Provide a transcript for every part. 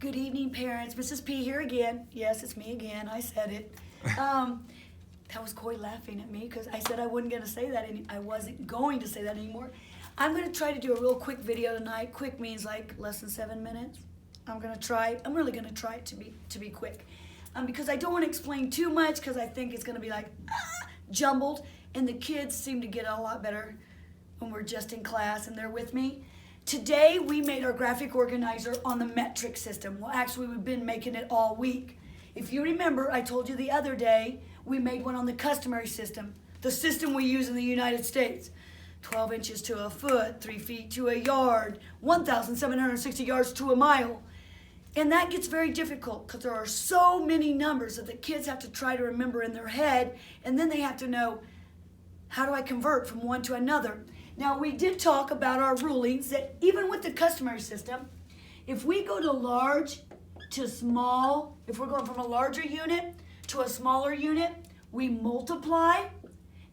Good evening, parents. Mrs. P here again. Yes, it's me again. I said it. That was Coy laughing at me because I said I wasn't going to say that. I wasn't going to say that anymore. I'm going to try to do a real quick video tonight. Quick means like less than 7 minutes. I'm really going to try it to be quick, because I don't want to explain too much because I think it's going to be like jumbled, and the kids seem to get a lot better when we're just in class and they're with me. Today we made our graphic organizer on the metric system. Well, actually we've been making it all week. If you remember, I told you the other day we made one on the customary system, the system we use in the United States. 12 inches to a foot, 3 feet to a yard, 1,760 yards to a mile. And that gets very difficult because there are so many numbers that the kids have to try to remember in their head, and then they have to know, how do I convert from one to another? Now, we did talk about our rulings that even with the customary system, if we go to large to small, if we're going from a larger unit to a smaller unit, we multiply.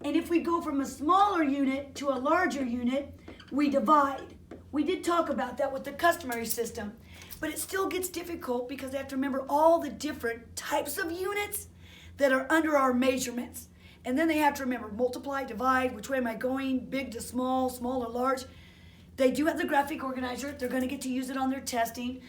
And if we go from a smaller unit to a larger unit, we divide. We did talk about that with the customary system. But it still gets difficult because they have to remember all the different types of units that are under our measurements. And then they have to remember multiply, divide, which way am I going, big to small, small or large. They do have the graphic organizer. They're going to get to use it on their testing.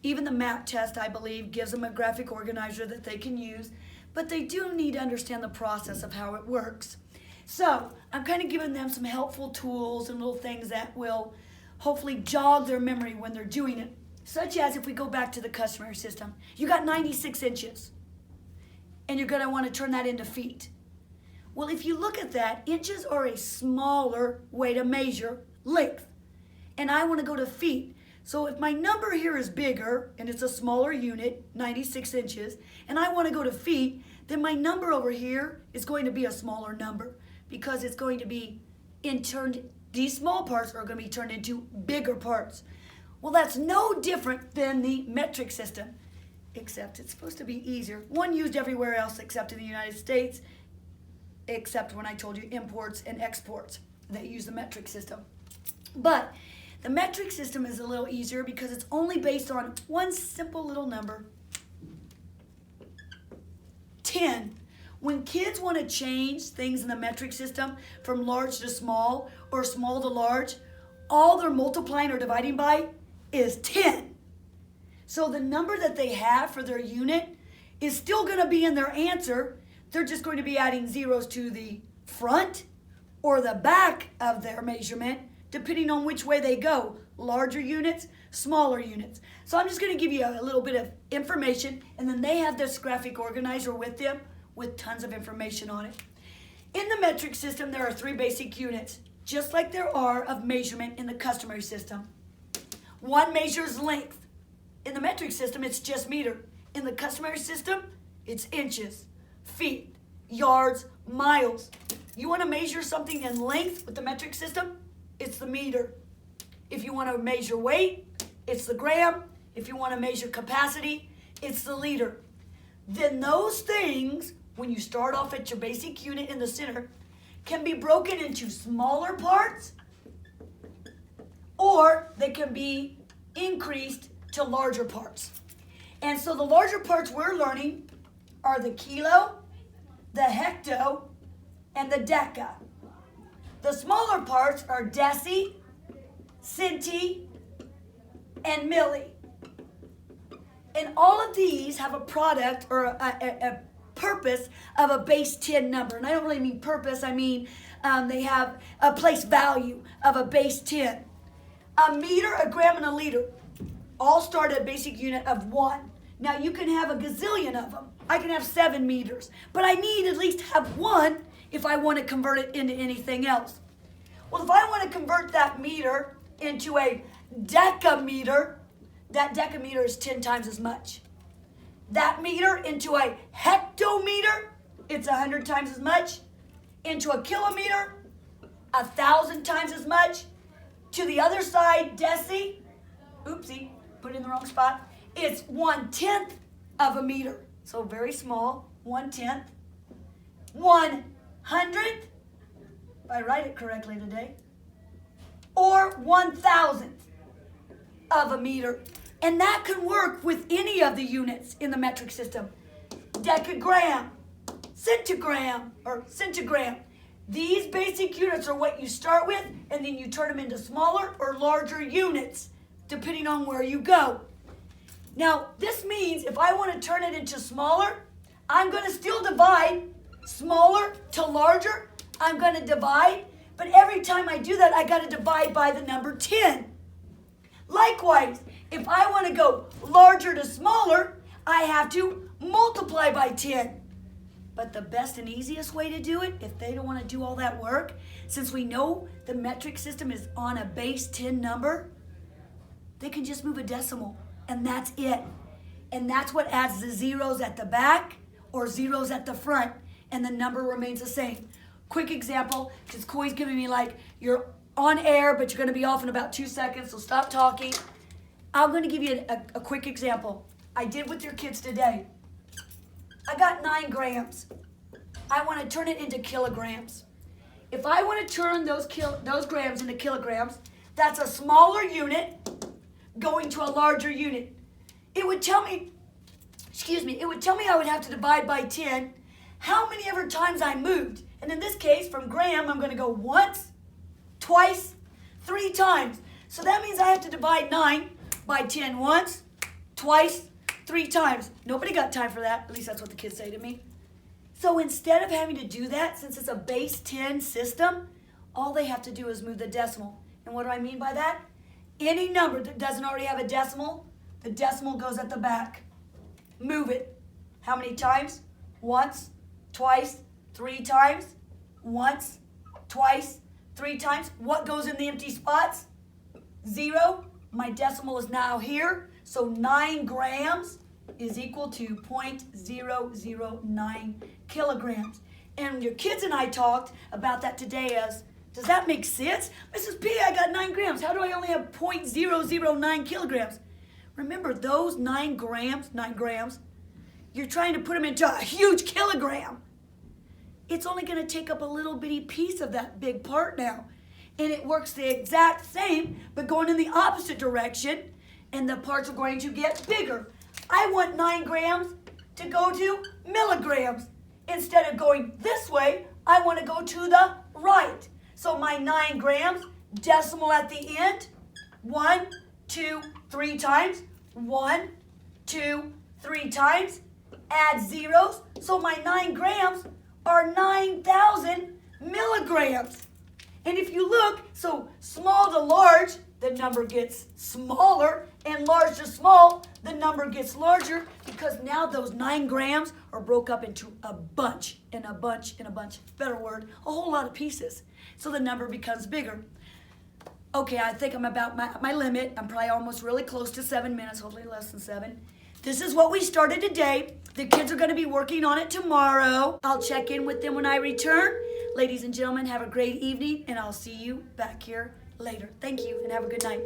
Even the MAP test, I believe, gives them a graphic organizer that they can use. But they do need to understand the process of how it works. So I'm kind of giving them some helpful tools and little things that will hopefully jog their memory when they're doing it. Such as if we go back to the customary system, you got 96 inches. And you're going to want to turn that into feet. Well, if you look at that, inches are a smaller way to measure length. And I want to go to feet. So if my number here is bigger, and it's a smaller unit, 96 inches, and I want to go to feet, then my number over here is going to be a smaller number because it's going to be these small parts are going to be turned into bigger parts. Well, that's no different than the metric system, except it's supposed to be easier. One used everywhere else except in the United States, except when I told you imports and exports. They use the metric system. But the metric system is a little easier because it's only based on one simple little number, 10. When kids want to change things in the metric system from large to small or small to large, all they're multiplying or dividing by is 10. So the number that they have for their unit is still going to be in their answer. They're just going to be adding zeros to the front or the back of their measurement, depending on which way they go. Larger units, smaller units. So I'm just going to give you a little bit of information, and then they have this graphic organizer with them with tons of information on it. In the metric system, there are 3 basic units, just like there are of measurement in the customary system. One measures length. In the metric system, it's just meter. In the customary system, it's inches, feet, yards, miles. You want to measure something in length with the metric system? It's the meter. If you want to measure weight, it's the gram. If you want to measure capacity, it's the liter. Then those things, when you start off at your basic unit in the center, can be broken into smaller parts, or they can be increased to larger parts. And so the larger parts we're learning are the kilo, the hecto, and the deca. The smaller parts are deci, centi, and milli. And all of these have a product or a purpose of a base 10 number. And I don't really mean purpose, I mean they have a place value of a base 10. A meter, a gram, and a liter all start at a basic unit of 1. Now you can have a gazillion of them. I can have 7 meters, but I need at least have 1 if I want to convert it into anything else. Well, if I want to convert that meter into a decameter, that decameter is 10 times as much. That meter into a hectometer, it's 100 times as much. Into a kilometer, 1,000 times as much. To the other side, deci, oopsie, put it in the wrong spot, it's 1/10 of a meter. So very small, 1/10. 1/100th, if I write it correctly today, or 1,000th of a meter. And that can work with any of the units in the metric system. Decagram, centigram, or centigram. These basic units are what you start with, and then you turn them into smaller or larger units, depending on where you go. Now, this means if I want to turn it into smaller, I'm going to still divide smaller to larger. I'm going to divide, but every time I do that, I got to divide by the number 10. Likewise, if I want to go larger to smaller, I have to multiply by 10. But the best and easiest way to do it, if they don't want to do all that work, since we know the metric system is on a base 10 number, they can just move a decimal, and that's it. And that's what adds the zeros at the back or zeros at the front, and the number remains the same. Quick example, because Coy's giving me like, you're on air, but you're going to be off in about 2 seconds, so stop talking. I'm going to give you a quick example. I did with your kids today. I got 9 grams. I want to turn it into kilograms. If I want to turn those grams into kilograms, that's a smaller unit going to a larger unit. It would tell me, it would tell me I would have to divide by 10 how many ever times I moved. And in this case, from gram, I'm going to go once, twice, 3 times. So that means I have to divide 9 by 10 once, twice, 3 times. Nobody got time for that. At least that's what the kids say to me. So instead of having to do that, since it's a base 10 system, all they have to do is move the decimal. And what do I mean by that? Any number that doesn't already have a decimal, the decimal goes at the back. Move it. How many times? Once, twice, 3 times. Once, twice, 3 times. What goes in the empty spots? 0. My decimal is now here. So 9 grams is equal to 0.009 kilograms. And your kids and I talked about that today as, does that make sense? Mrs. P, I got 9 grams. How do I only have 0.009 kilograms? Remember, those 9 grams, you're trying to put them into a huge kilogram. It's only going to take up a little bitty piece of that big part now. And it works the exact same, but going in the opposite direction, and the parts are going to get bigger. I want 9 grams to go to milligrams. Instead of going this way, I want to go to the right. So my 9 grams, decimal at the end, 1, 2, 3 times, 1, 2, 3 times, add zeros. So my 9 grams are 9,000 milligrams. And if you look, so small to large, the number gets smaller, and large to small, the number gets larger, because now those 9 grams are broke up into a bunch, and a bunch, and a bunch, better word, a whole lot of pieces. So the number becomes bigger. Okay, I think I'm about my limit. I'm probably almost really close to 7 minutes, hopefully less than 7. This is what we started today. The kids are going to be working on it tomorrow. I'll check in with them when I return. Ladies and gentlemen, have a great evening, and I'll see you back here later. Thank you, and have a good night.